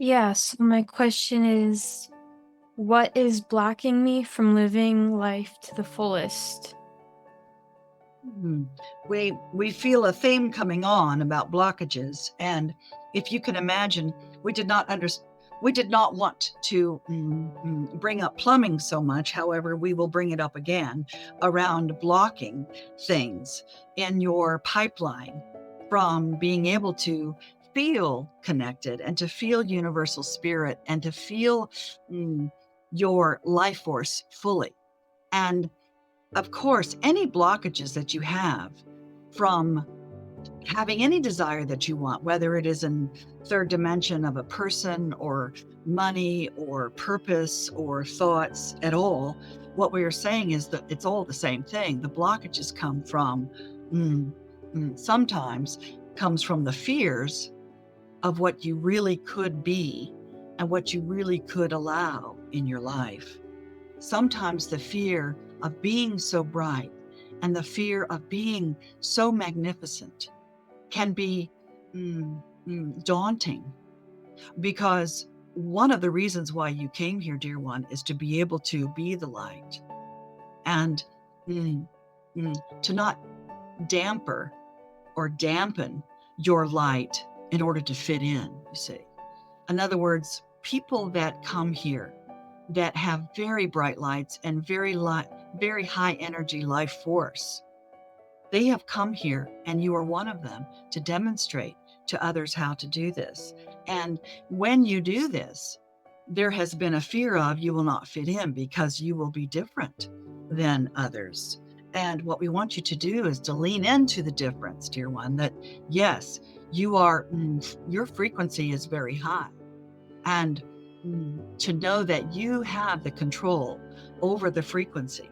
Yeah, so my question is, what is blocking me from living life to the fullest? Hmm. We feel a theme coming on about blockages, and if you can imagine, we did not understand. We did not want to bring up plumbing so much. However, we will bring it up again around blocking things in your pipeline from being able to feel connected and to feel universal spirit and to feel mm, your life force fully. And of course, any blockages that you have from having any desire that you want, whether it is in third dimension of a person or money or purpose or thoughts at all, what we are saying is that it's all the same thing. The blockages come from sometimes comes from the fears of what you really could be and what you really could allow in your life. Sometimes the fear of being so bright and the fear of being so magnificent can be daunting, because one of the reasons why you came here, dear one, is to be able to be the light and mm, to not damper or dampen your light in order to fit in, you see. In other words, people that come here that have very bright lights and very high energy life force, they have come here, and you are one of them, to demonstrate to others how to do this. And when you do this, there has been a fear of you will not fit in because you will be different than others. And what we want you to do is to lean into the difference, dear one, that yes, your frequency is very high. And to know that you have the control over the frequency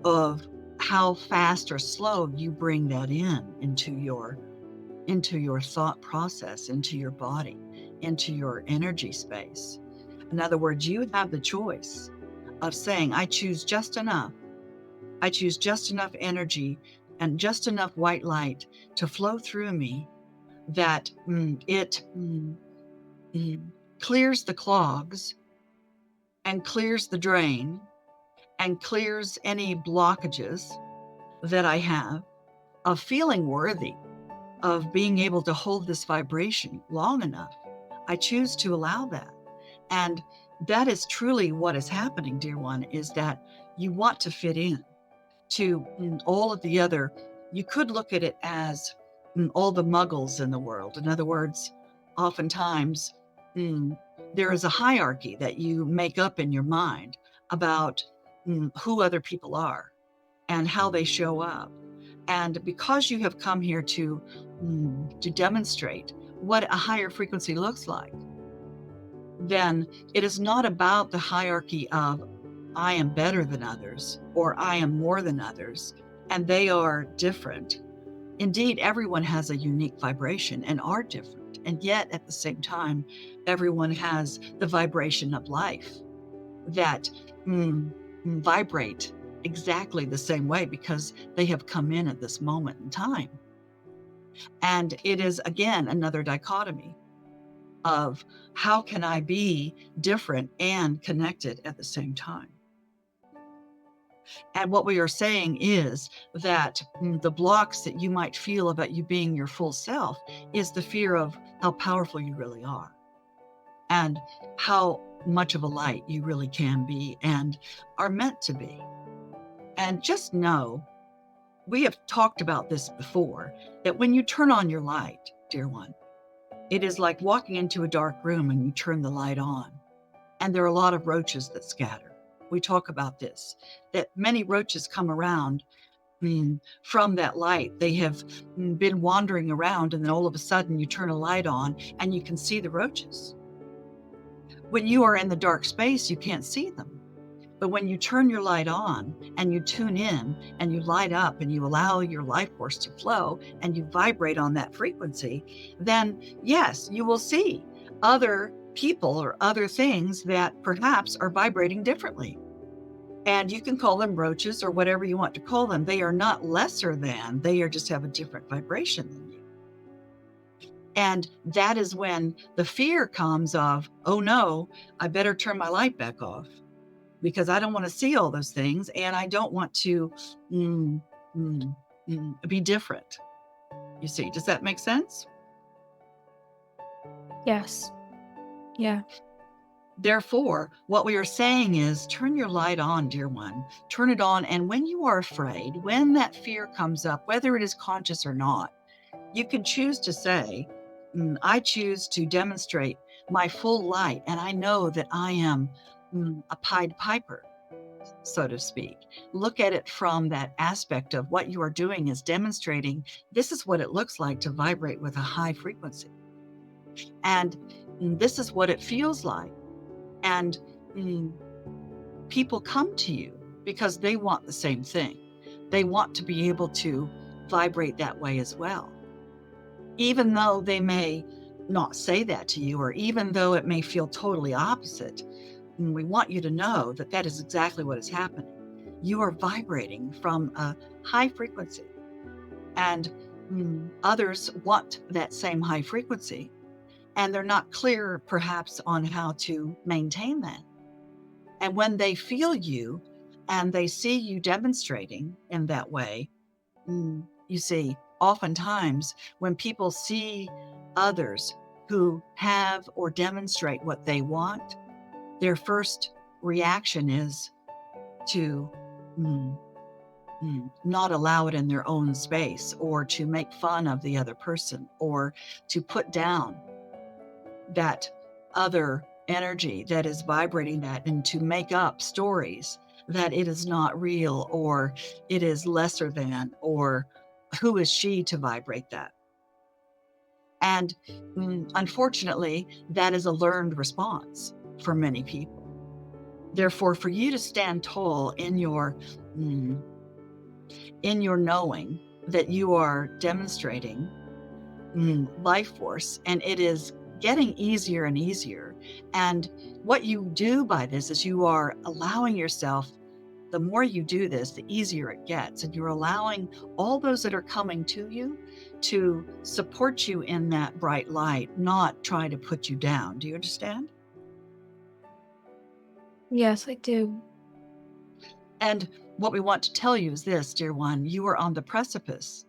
of how fast or slow you bring that into your thought process, into your body, into your energy space. In other words, you have the choice of saying, I choose just enough. I choose just enough energy and just enough white light to flow through me that it mm, clears the clogs and clears the drain and clears any blockages that I have of feeling worthy of being able to hold this vibration long enough. I choose to allow that. And that is truly what is happening, dear one, is that you want to fit in to all of the other. You could look at it as all the muggles in the world. In other words, oftentimes mm, there is a hierarchy that you make up in your mind about who other people are and how they show up. And because you have come here to demonstrate what a higher frequency looks like, then it is not about the hierarchy of I am better than others or I am more than others and they are different. Indeed, everyone has a unique vibration and are different. And yet, at the same time, everyone has the vibration of life that vibrate exactly the same way because they have come in at this moment in time. And it is, again, another dichotomy of how can I be different and connected at the same time? And what we are saying is that the blocks that you might feel about you being your full self is the fear of how powerful you really are and how much of a light you really can be and are meant to be. And just know, we have talked about this before, that when you turn on your light, dear one, it is like walking into a dark room and you turn the light on, and there are a lot of roaches that scatter. We talk about this, that many roaches come around from that light. They have been wandering around, and then all of a sudden you turn a light on and you can see the roaches. When you are in the dark space, you can't see them. But when you turn your light on and you tune in and you light up and you allow your life force to flow and you vibrate on that frequency, then yes, you will see other people or other things that perhaps are vibrating differently. And you can call them roaches or whatever you want to call them. They are not lesser than, they are just have a different vibration than you. And that is when the fear comes of, oh no, I better turn my light back off because I don't want to see all those things and I don't want to mm, mm, be different. You see, does that make sense? Yes. Yeah. Therefore, what we are saying is turn your light on, dear one. Turn it on. And when you are afraid, when that fear comes up, whether it is conscious or not, you can choose to say, I choose to demonstrate my full light. And I know that I am a Pied Piper, so to speak. Look at it from that aspect of what you are doing is demonstrating this is what it looks like to vibrate with a high frequency. And this is what it feels like. And people come to you because they want the same thing. They want to be able to vibrate that way as well. Even though they may not say that to you, or even though it may feel totally opposite, we want you to know that that is exactly what is happening. You are vibrating from a high frequency, and others want that same high frequency, and they're not clear perhaps on how to maintain that. And when they feel you and they see you demonstrating in that way, you see, oftentimes when people see others who have or demonstrate what they want, their first reaction is to not allow it in their own space, or to make fun of the other person, or to put down that other energy that is vibrating that, and to make up stories that it is not real, or it is lesser than, or who is she to vibrate that? And unfortunately, that is a learned response for many people. Therefore, for you to stand tall in your knowing that you are demonstrating life force, and it is getting easier and easier. And what you do by this is you are allowing yourself, the more you do this, the easier it gets. And you're allowing all those that are coming to you to support you in that bright light, not try to put you down. Do you understand? Yes, I do. And what we want to tell you is this, dear one, you are on the precipice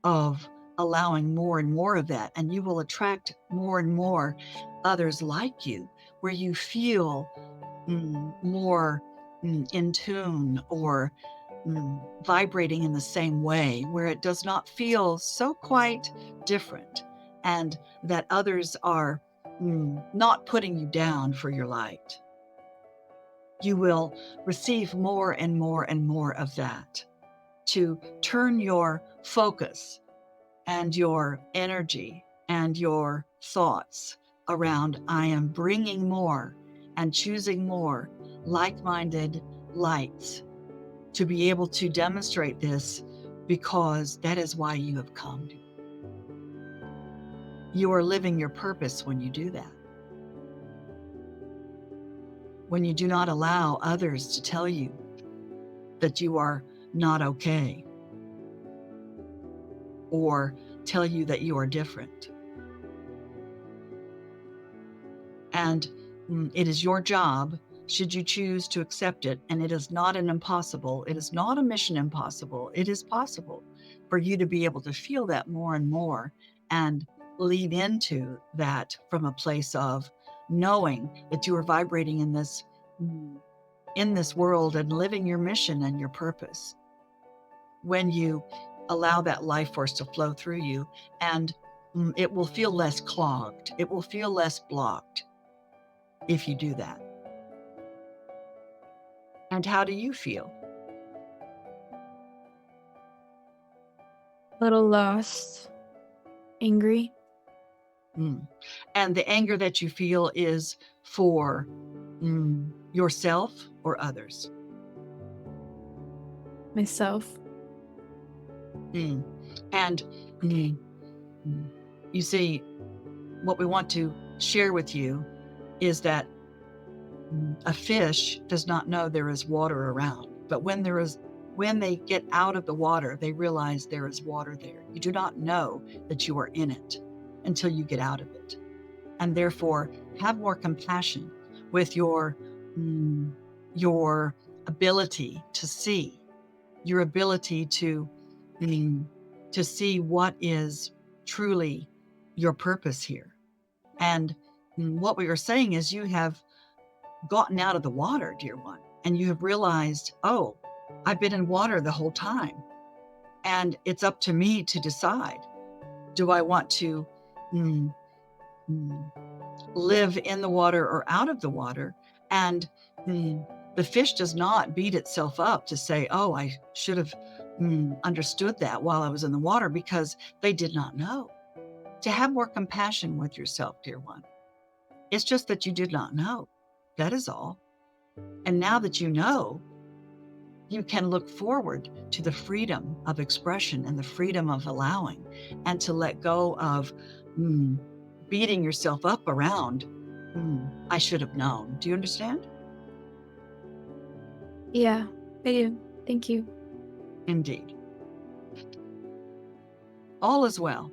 of allowing more and more of that, and you will attract more and more others like you, where you feel more in tune, or vibrating in the same way, where it does not feel so quite different, and that others are not putting you down for your light. You will receive more and more and more of that, to turn your focus and your energy and your thoughts around, I am bringing more and choosing more like-minded lights to be able to demonstrate this, because that is why you have come. You are living your purpose when you do that. When you do not allow others to tell you that you are not okay, or tell you that you are different. And it is your job, should you choose to accept it, and it is not an impossible, it is not a mission impossible, it is possible for you to be able to feel that more and more, and lean into that from a place of knowing that you are vibrating in this world and living your mission and your purpose. When you allow that life force to flow through you, and it will feel less clogged, it will feel less blocked if you do that. And how do you feel? A little lost, angry. And the anger that you feel is for yourself or others? Myself. And you see, what we want to share with you is that a fish does not know there is water around, but when they get out of the water, they realize there is water there. You do not know that you are in it. until you get out of it. And therefore, have more compassion with your ability to see, your ability to see what is truly your purpose here. And what we are saying is you have gotten out of the water, dear one, and you have realized, oh, I've been in water the whole time. And it's up to me to decide, do I want to mm, mm, live in the water or out of the water? And the fish does not beat itself up to say, oh, I should have understood that while I was in the water, because they did not know. To have more compassion with yourself, dear one. It's just that you did not know. That is all. And now that you know, you can look forward to the freedom of expression and the freedom of allowing, and to let go of beating yourself up around, I should have known. Do you understand? Yeah, I do. Thank you. Indeed. All is well.